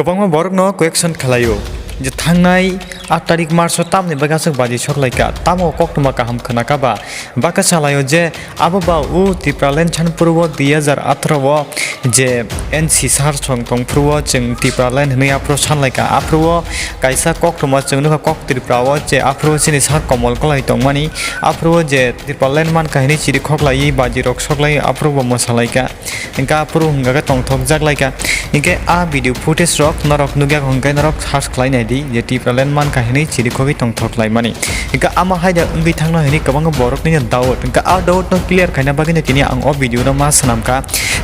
गोबां बरकनो क्वेश्चन खालायो जे थांनाय 8 तारिख मार्च तामनि बगासक बादि सकलायका तामो कक्टमा काहाम खनाकाबा बाका सालायो जे आबोबा उ त्रिपुरालेण्ड छानपुरव 2018 व जे एनसी सार सं तंफ्रुव जों त्रिपुरालेण्ड हनै आप्रो सानलायका आप्रुव कायसा कक्टमा जोंनो कक त्रिपुराव जे आप्रुव सिनि सार कमल कलाय तंमानि आप्रुव जे त्रिपुरालेण्ड मान काहिनि चिरि खखलायै बादि रक सकलाय आप्रुव मसालायका इनका आप्रुव हंगागा तंथक जागलायका इनके आ वीडियो फुटेज रक नरक नुग्या हंगाय नरक सार्च खालायनाय दी जे त्रिपुरालेण्ड मान काहिनि चिरि खगै तंथक लायमानि इनका आमा हायदा अंगै थांनो हनै गोबां बरकनि दाउट इनका आ दाउट न क्लियर खायना बागिनो तिनि आं अ वीडियो न मा सनामका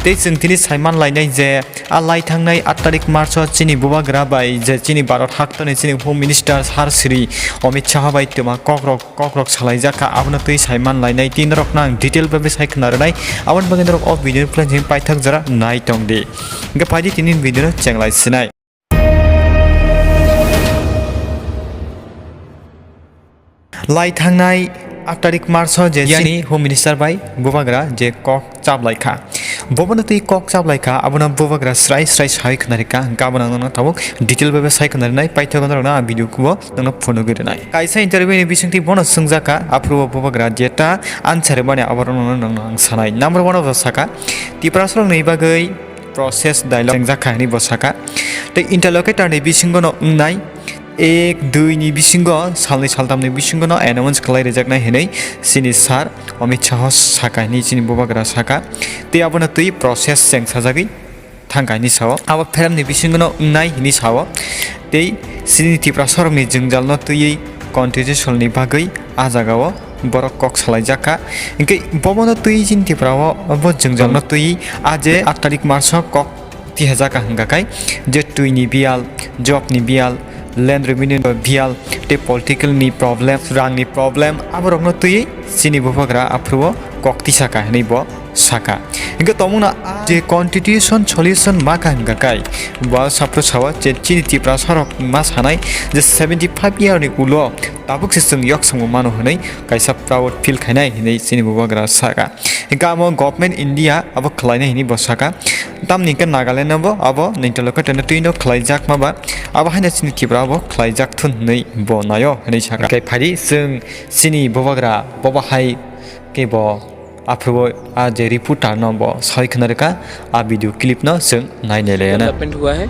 ते जों तिनि साइमान लायनाय जे आ लाय थांनाय 8 तारिख मार्च चिनि बुबाग्रा by J Chini Bharat हाक्तनि Chini home minister सार श्री अमित शाह बाय तमा कक्रक सालायजाका आबनो तै साइमान लायनाय तीन रक ना डिटेल बे सायखनारनाय आवन बागिनो रक अ वीडियो प्लेन जों पाइथक जरा नाय तंदि इनका फायदि तिनि वीडियो चेंगलाय सिनाय लाय थांनाय 8 तारिख मार्च जे यानी होम मिनिस्टार बाय बुबाग्रा जे कक चाबलायखा बबनो तै कक चाबलायखा आबनो बुबाग्रा स्राय साय खनारिका गाबना न थाबक डिटेल बे सायखनारनाय पाइथगन रना वीडियो को ननो फोनो गिरनाय कायसा इंटरव्यू नि बिसंथि बनो संजाका आप्रुव बुबाग्रा जेटा आनसार माने आबरन ननो सानाय नंबर 1 अफ साका त्रिपुरा सरं नै बागै प्रोसेस डायलॉग जाका नि बसाका ते इंटरलोकेटर नि बिसिंगनो उंनाय 1-2 नि बिसिंगो सालनै सालथामनि बिसिंगो एनाउन्स खालाय रेजाकनाय हेनै सिनि सार अमित शाह साकानि सिनि बुबाग्रा साका ते आबनो तै प्रोसेस जों साजागै थांगानि साव आब फेरामनि बिसिंगो उंनाय हिनि साव ते सिनि त्रिपुरा सरंनि जोंजालनो तै कन्स्टिट्यूशननि बागै आजागाव बरक कक सालायजाका इनके बबनो तै जिन त्रिपुराव अब जोंजालनो तै आजे 8 तारिख मार्च कक तिहाजाका हंगाकाय जे तुइनि बियाल जबनि बियाल लैंड रेवेन्यू बियाल ते पॉलिटिकल नि प्रॉब्लम रांनि प्रॉब्लम आबरकनो तयै सिनि बुबाग्रा आप्रुव कक्ति साका हनै ब साका इनके तमुना जे कन्स्टिट्यूशन सल्यूशन मा कांगाकाय बा साप्रो सावा जे चिनि त्रिपुरा सरक मा सानाय जे 75 इयर नि उलो ताबुक सिस्टम यक संग मानो हनै कायसा प्राउड फील खायनाय हनै सिनि बुबाग्रा साका इनका म गवर्नमेंट इंडिया अब खलायनाय हनै बसाका तामनि के नागालैंड अब अब निंटलोकेटन तुइनो खलायजाक माबा अब हायना सिनि त्रिपुरा अब खलायजाक थुन नै बनायो हनै साका के फारि जों सिनि बुबाग्रा बबाहाय के ब आप्रुव आ जे रिपोर्टर न ब सायखनरका आ वीडियो क्लिप न जों नायने लेना डेवलपमेंट हुआ है।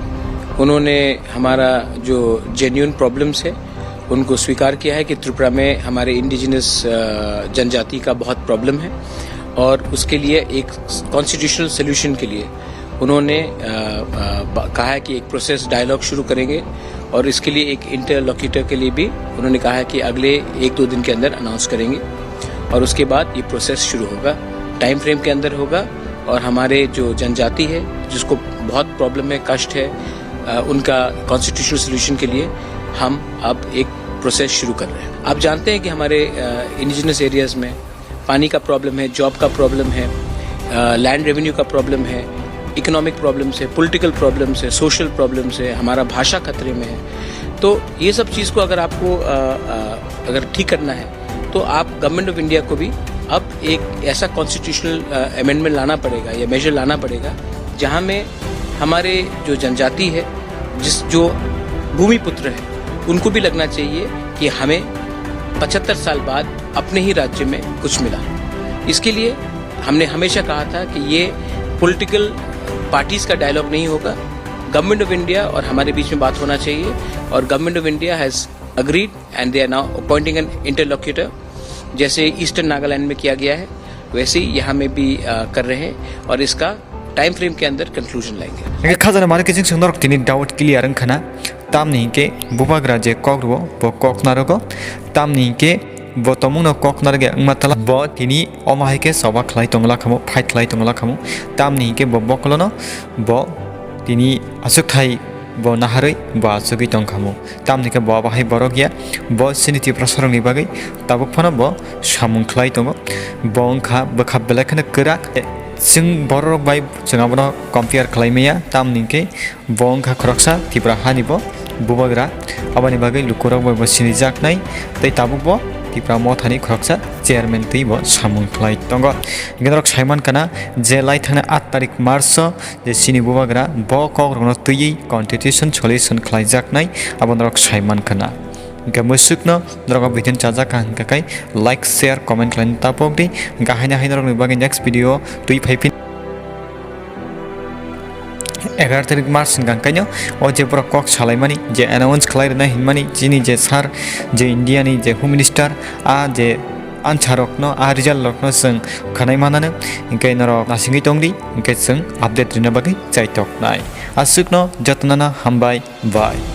उन्होंने हमारा जो जेन्युइन प्रॉब्लम्स है उनको स्वीकार किया है कि त्रिपुरा में हमारे इंडिजिनस जनजाति का बहुत प्रॉब्लम है और उसके लिए एक कॉन्स्टिट्यूशनल सोल्यूशन के लिए उन्होंने कहा है कि एक प्रोसेस डायलॉग शुरू करेंगे और इसके लिए एक इंटरलोक्यूटर के लिए भी उन्होंने कहा है कि अगले 1-2 दिन के अंदर अनाउंस करेंगे और उसके बाद ये प्रोसेस शुरू होगा, टाइम फ्रेम के अंदर होगा और हमारे जो जनजाति है जिसको बहुत प्रॉब्लम है, कष्ट है, उनका कॉन्स्टिट्यूशनल सोल्यूशन के लिए हम अब एक प्रोसेस शुरू कर रहे हैं। आप जानते हैं कि हमारे इंडिजिनस एरियाज में पानी का प्रॉब्लम है, जॉब का प्रॉब्लम है, लैंड रेवेन्यू का प्रॉब्लम है, इकोनॉमिक प्रॉब्लम्स है, पॉलिटिकल प्रॉब्लम्स है, सोशल प्रॉब्लम्स है, हमारा भाषा खतरे में है। तो ये सब चीज़ को अगर आपको अगर ठीक करना है तो आप गवर्नमेंट ऑफ इंडिया को भी अब एक ऐसा कॉन्स्टिट्यूशनल अमेंडमेंट लाना पड़ेगा या मेजर लाना पड़ेगा जहाँ में हमारे जो जनजाति है जो भूमिपुत्र है उनको भी लगना चाहिए कि हमें 75 साल बाद अपने ही राज्य में कुछ मिला। इसके लिए हमने हमेशा कहा था कि ये पॉलिटिकल पार्टीज का डायलॉग नहीं होगा, गवर्नमेंट ऑफ इंडिया और हमारे बीच में बात होना चाहिए और government of India has agreed and they are now appointing an interlocutor जैसे ईस्टर्न नागालैंड में किया गया है वैसे ही यहाँ में भी कर रहे हैं और इसका टाइम फ्रेम के अंदर कंक्लूजन लाएंगे। खाजना माने किसिं संदर तिनि डाउट क्लियर खना तामनि के बुबाग्रा जे कग्रो ब ककनारगो तामनि के बतमुनो ककनारगे मतला ब तिनि अमाहाय के सभा खलाय तंगला खमो फाइट खलाय तंगला खमो तामनि के बकलनो ब तिनि असुथाय ब नाहारै ब असुगै तंखामो तामनि के बाहाय बरगिया ब सिनि त्रिपुरा सरंनि बागै ताबुक फना ब सामुं खलाय तंगो बंखा बखा बेलाखनो गोरा जों बरक बाय जोंहाबनो कम्पेयार खालायमैया तामनिके बंखा खरकसा त्रिपुरा हानिबो बुबाग्रा आबानि बागै लुकुराव बयबो सिनि जाकनाय तै ताबुक ब tipra mothani khoroksa chairman tui bo samung khlai tongo gedrok saiman kana je lai thangna 8 tarik march je sini bubagra bo kok rokno tui constitution solution khlaijaknai abonrok saiman kana Gamusukno, droga bitin caja kan kakai like share comment kalian tapok di gahanya hainarok nibagi next video tui phaipin 11 tarik march gangkaino o je pura kok salaimani je announce khlairna hinmani jini je sar je india ni je home minister a je ancharokno a result lokno sung khanai manane inkai naro nasingi tongdi inkai sung update rina bagi chaitok nai asukno jatnana hambai bye